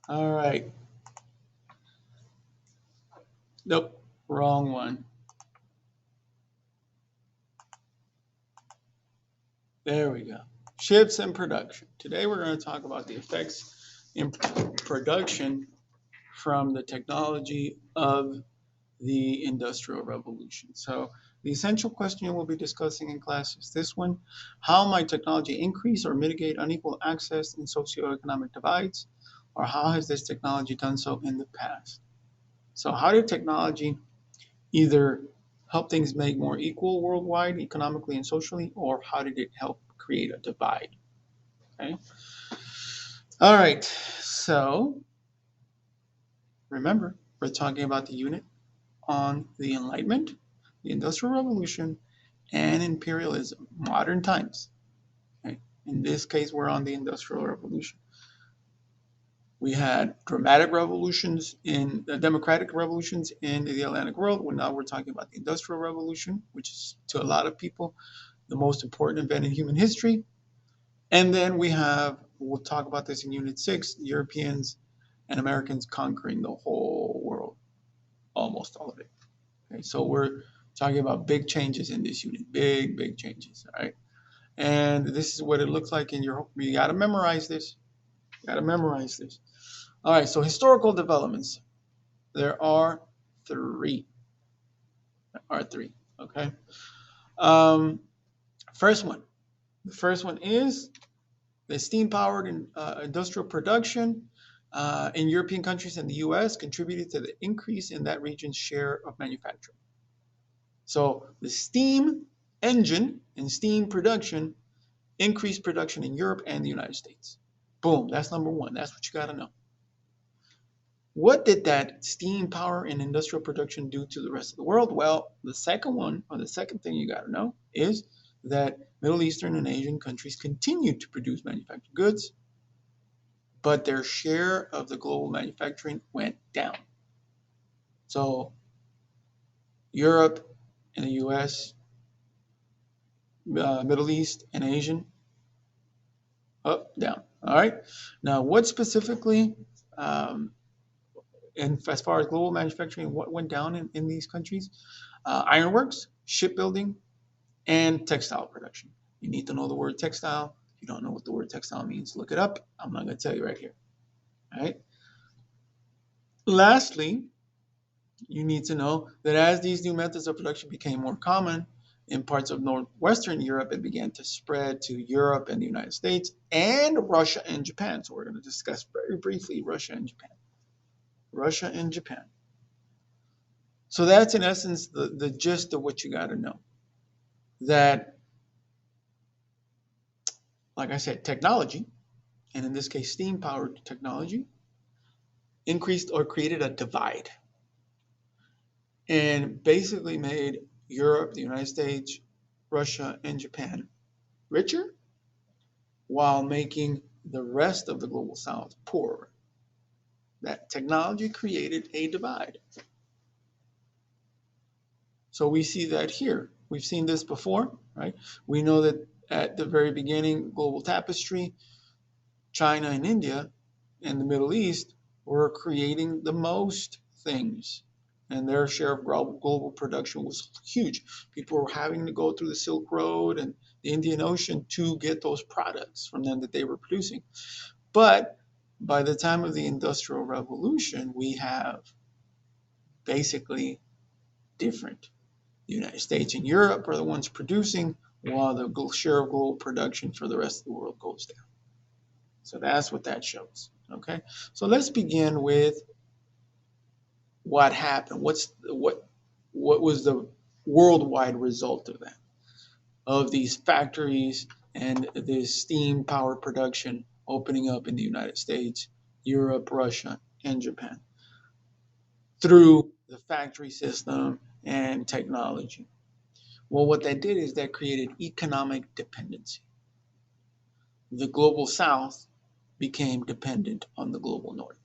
All right. Nope, wrong one. There we go. Shifts in production. Today we're going to talk about the effects in production from the technology of the Industrial Revolution. So the essential question we'll be discussing in class is this one: how might technology increase or mitigate unequal access in socioeconomic divides, or how has this technology done so in the past? So how did technology either help things make more equal worldwide, economically and socially, or how did it help create a divide? Okay. All right. So remember, we're talking about the unit on the Enlightenment, the Industrial Revolution, and imperialism, modern times. Okay. In this case, we're on the Industrial Revolution. We had dramatic revolutions in democratic revolutions in the Atlantic world. Well, now we're talking about the Industrial Revolution, which is to a lot of people the most important event in human history. And then we'll talk about this in Unit 6, Europeans and Americans conquering the whole world, almost all of it. Okay, so we're talking about big changes in this unit, big changes, all right? And this is what it looks like you got to memorize this. You got to memorize this. All right, so historical developments. There are three. Okay? Um, first one. The first one is the steam-powered industrial production in European countries and the U.S. contributed to the increase in that region's share of manufacturing. So the steam engine and steam production increased production in Europe and the United States. Boom, that's number one. That's what you got to know. What did that steam power and industrial production do to the rest of the world? Well, the second thing you got to know is that Middle Eastern and Asian countries continued to produce manufactured goods, but their share of the global manufacturing went down. So Europe and the US, Middle East and Asian, up, down. All right. Now, what specifically, and as far as global manufacturing, what went down in these countries? Ironworks, shipbuilding, and textile production. You need to know the word textile. If you don't know what the word textile means, look it up. I'm not going to tell you right here. All right. Lastly, you need to know that as these new methods of production became more common in parts of northwestern Europe, it began to spread to Europe and the United States and Russia and Japan. So we're going to discuss very briefly Russia and Japan. Russia and Japan. So that's in essence the gist of what you got to know. That, like I said, technology, and in this case steam-powered technology, increased or created a divide and basically made Europe, the United States, Russia, and Japan richer while making the rest of the global south poorer. That technology created a divide. So we see that here. We've seen this before, right? We know that at the very beginning, global tapestry, China and India and the Middle East were creating the most things, and their share of global production was huge. People were having to go through the Silk Road and the Indian Ocean to get those products from them that they were producing. But by the time of the Industrial Revolution, we have basically different. The United States and Europe are the ones producing, while the share of global production for the rest of the world goes down. So that's what that shows. Okay, so let's begin with what happened. What was the worldwide result of that? Of these factories and this steam power production opening up in the United States, Europe, Russia, and Japan through the factory system and technology. Well, what that did is that created economic dependency. The global south became dependent on the global north.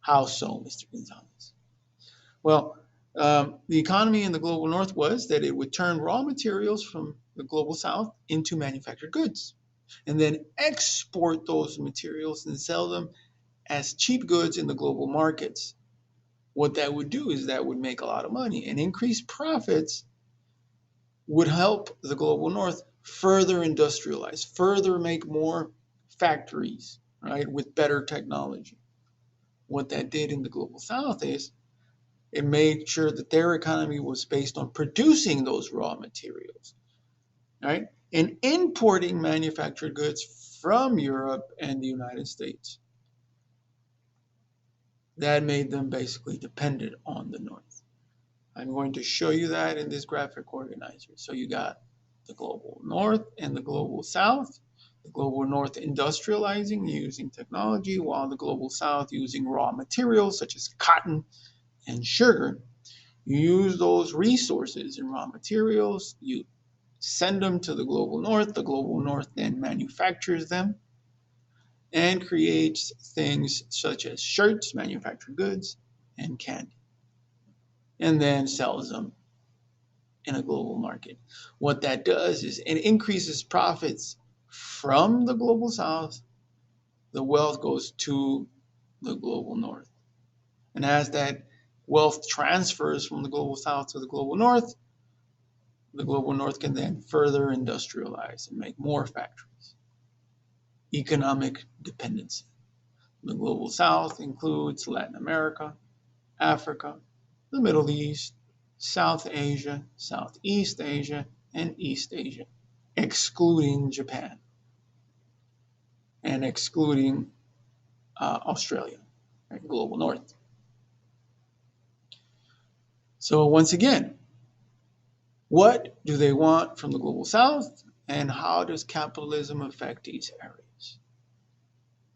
How so, Mr. Gonzalez? Well, the economy in the global north was that it would turn raw materials from the global south into manufactured goods and then export those materials and sell them as cheap goods in the global markets. What that would do is that would make a lot of money, and increased profits would help the global north further industrialize, further make more factories, right, with better technology. What that did in the global south is it made sure that their economy was based on producing those raw materials, right, and importing manufactured goods from Europe and the United States. That made them basically dependent on the north. I'm going to show you that in this graphic organizer. So you got the global north and the global south. The global north industrializing using technology, while the global south using raw materials such as cotton and sugar. You use those resources and raw materials, you send them to the global north then manufactures them and creates things such as shirts, manufactured goods, and candy, and then sells them in a global market. What that does is it increases profits from the global south. The wealth goes to the global north. And as that wealth transfers from the global south to the global north can then further industrialize and make more factories. Economic dependency. The global south includes Latin America, Africa, the Middle East, South Asia, Southeast Asia, and East Asia, excluding Japan and excluding Australia, right, global north. So once again, what do they want from the global south, and how does capitalism affect these areas?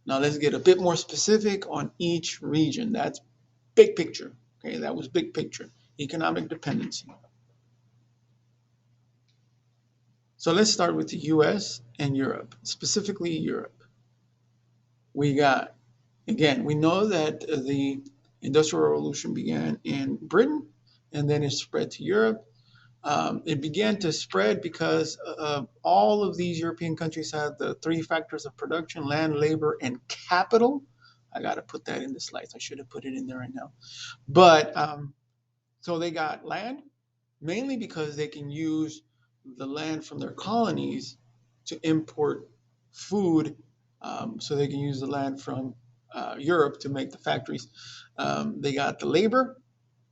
Now let's get a bit more specific on each region. That's big picture. Okay, that was big picture. Economic dependency. So let's start with the US and Europe, specifically Europe. We got, again, we know that the Industrial Revolution began in Britain and then it spread to Europe. It began to spread because all of these European countries had the three factors of production: land, labor, and capital. I got to put that in the slides. I should have put it in there right now. But so they got land, mainly because they can use the land from their colonies to import food. So they can use the land from Europe to make the factories. They got the labor,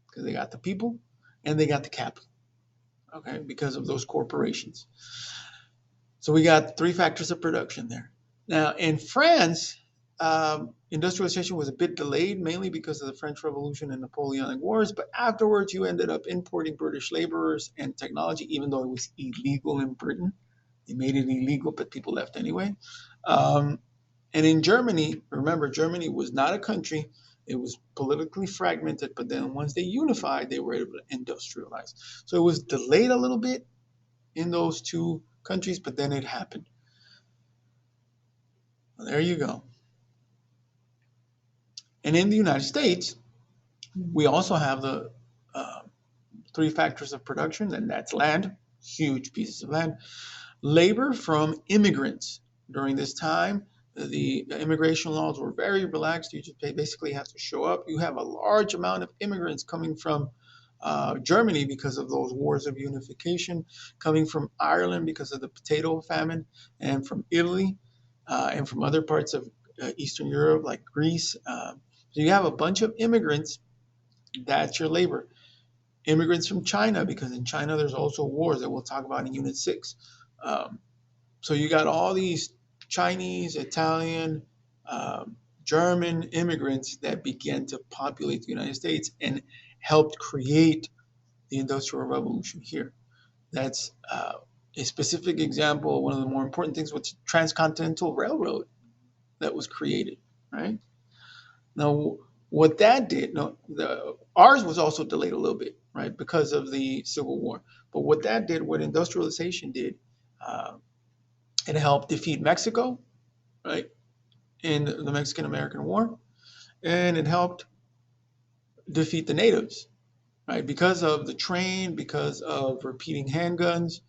because they got the people, and they got the capital, okay, because of those corporations. So we got three factors of production there. Now, in France, industrialization was a bit delayed, mainly because of the French Revolution and Napoleonic Wars, but afterwards you ended up importing British laborers and technology, even though it was illegal in Britain. They made it illegal, but people left anyway. And in Germany, remember, Germany was not a country. It was politically fragmented, but then once they unified, they were able to industrialize. So it was delayed a little bit in those two countries, but then it happened. Well, there you go. And in the United States, we also have the three factors of production, and that's land, huge pieces of land, labor from immigrants. During this time, the immigration laws were very relaxed. You just basically have to show up. You have a large amount of immigrants coming from Germany because of those wars of unification, coming from Ireland because of the potato famine, and from Italy, and from other parts of Eastern Europe like Greece. So you have a bunch of immigrants. That's your labor. Immigrants from China, because in China there's also wars that we'll talk about in Unit 6. So you got all these Chinese, Italian, German immigrants that began to populate the United States and helped create the Industrial Revolution here. That's a specific example. One of the more important things was the Transcontinental Railroad that was created, right? Now, what that did, ours was also delayed a little bit, right, because of the Civil War. But what that did, what industrialization did, it helped defeat Mexico, right, in the Mexican-American War, and it helped defeat the natives, right, because of the train, because of repeating handguns,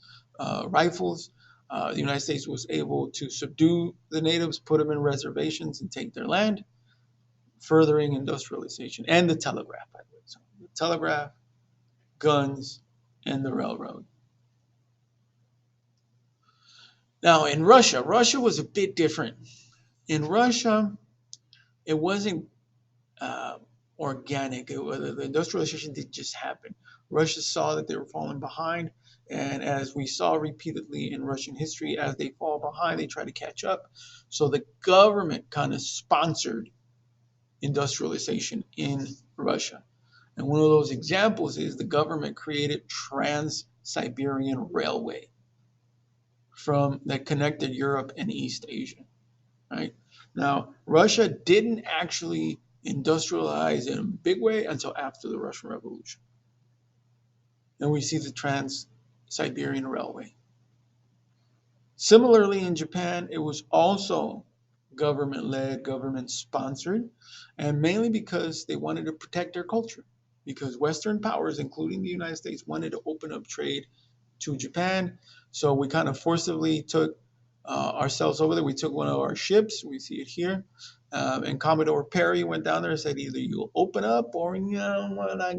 rifles. The United States was able to subdue the natives, put them in reservations, and take their land. furthering industrialization, and the telegraph, by the way. So the telegraph, guns, and the railroad. Now, in Russia, Russia was a bit different. In Russia, it wasn't uh, organic. The industrialization didn't just happen. Russia saw that they were falling behind, and as we saw repeatedly in Russian history, as they fall behind, they try to catch up. So the government kind of sponsored industrialization in Russia. And one of those examples is the government created Trans-Siberian Railway from that connected Europe and East Asia, right? Now, Russia didn't actually industrialize in a big way until after the Russian Revolution. And we see the Trans-Siberian Railway. Similarly, in Japan, it was also government-led, government-sponsored, and mainly because they wanted to protect their culture. Because Western powers, including the United States, wanted to open up trade to Japan. So we kind of forcibly took ourselves over there. We took one of our ships. We see it here. And Commodore Perry went down there and said, either you'll open up or you know what I.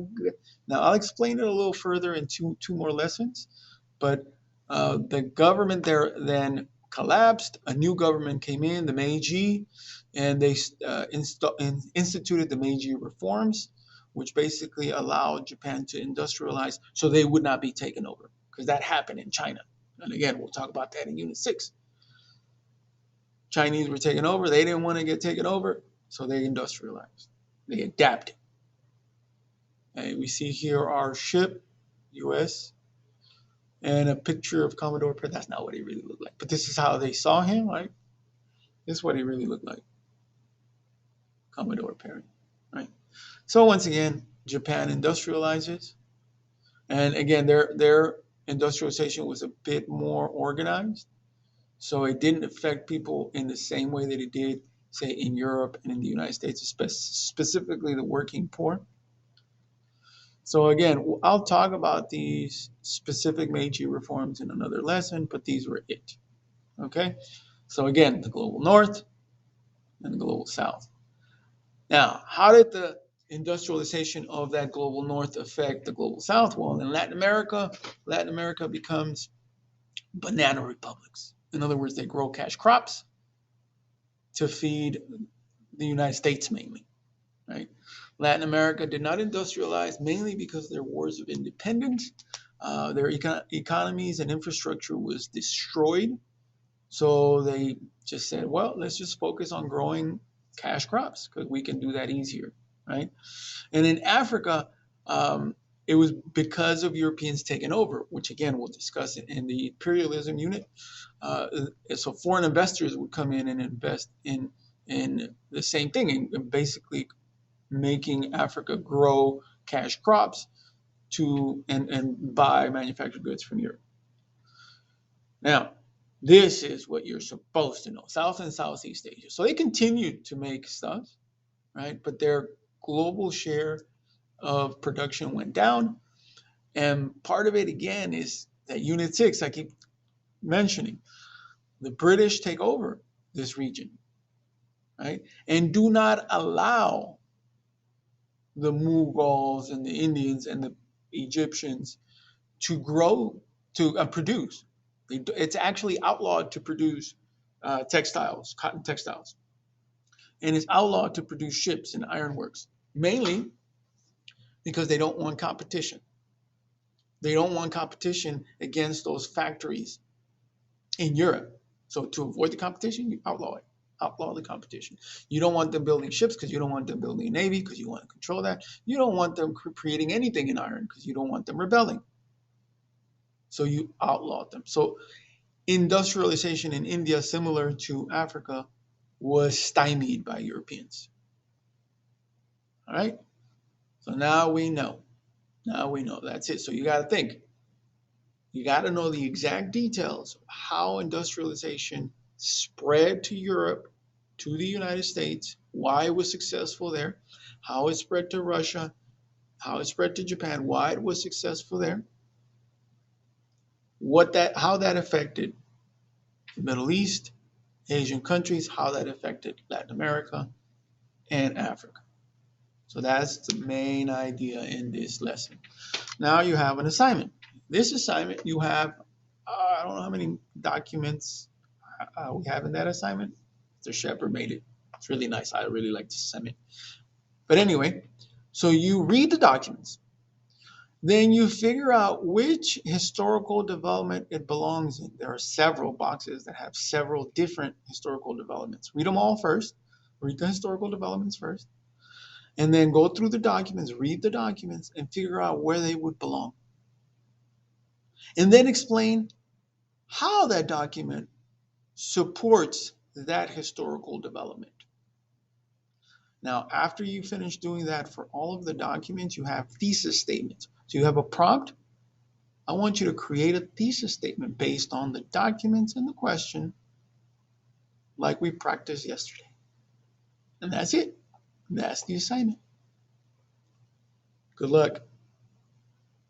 Now I'll explain it a little further in two more lessons. But the government there then collapsed. A new government came in, the Meiji, and they instituted the Meiji reforms, which basically allowed Japan to industrialize so they would not be taken over, because that happened in China. And again, we'll talk about that in Unit 6. Chinese were taken over. They didn't want to get taken over, so they industrialized. They adapted. And we see here our ship, U.S., and a picture of Commodore Perry. That's not what he really looked like, but this is how they saw him, right? This is what he really looked like, Commodore Perry, right? So once again, Japan industrializes, and again, their industrialization was a bit more organized, so it didn't affect people in the same way that it did, say, in Europe and in the United States, specifically the working poor. So again, I'll talk about these specific Meiji reforms in another lesson, but these were it. Okay? So again, the global north and the global south. Now, how did the industrialization of that global north affect the global south? Well, in Latin America becomes banana republics. In other words, they grow cash crops to feed the United States mainly, right? Latin America did not industrialize mainly because of their wars of independence. Their economies and infrastructure was destroyed. So they just said, well, let's just focus on growing cash crops because we can do that easier, right? And in Africa, it was because of Europeans taking over, which again, we'll discuss it in the imperialism unit. So foreign investors would come in and invest in the same thing and basically making Africa grow cash crops and buy manufactured goods from Europe. Now, this is what you're supposed to know, South and Southeast Asia. So they continued to make stuff, right? But their global share of production went down. And part of it, again, is that Unit 6, I keep mentioning, the British take over this region, right? And do not allow the Mughals and the Indians and the Egyptians to grow, to produce. It's actually outlawed to produce textiles, cotton textiles. And it's outlawed to produce ships and ironworks, mainly because they don't want competition. They don't want competition against those factories in Europe. So to avoid the competition, you outlaw it. Outlaw the competition. You don't want them building ships because you don't want them building a navy because you want to control that. You don't want them creating anything in iron because you don't want them rebelling. So you outlawed them. So industrialization in India, similar to Africa, was stymied by Europeans. All right? So now we know. Now we know. That's it. So you got to think. You got to know the exact details of how industrialization spread to Europe, to the United States, why it was successful there, how it spread to Russia, how it spread to Japan, why it was successful there, how that affected the Middle East, Asian countries, how that affected Latin America, and Africa. So that's the main idea in this lesson. Now you have an assignment. This assignment, you have, I don't know how many documents we have in that assignment. Mr. Shepard made it. It's really nice. I really like this assignment. But anyway, so you read the documents. Then you figure out which historical development it belongs in. There are several boxes that have several different historical developments. Read them all first. Read the historical developments first. And then go through the documents, read the documents, and figure out where they would belong. And then explain how that document supports that historical development. Now, after you finish doing that for all of the documents, you have thesis statements. So you have a prompt. I want you to create a thesis statement based on the documents and the question, like we practiced yesterday. And that's it. That's the assignment. Good luck.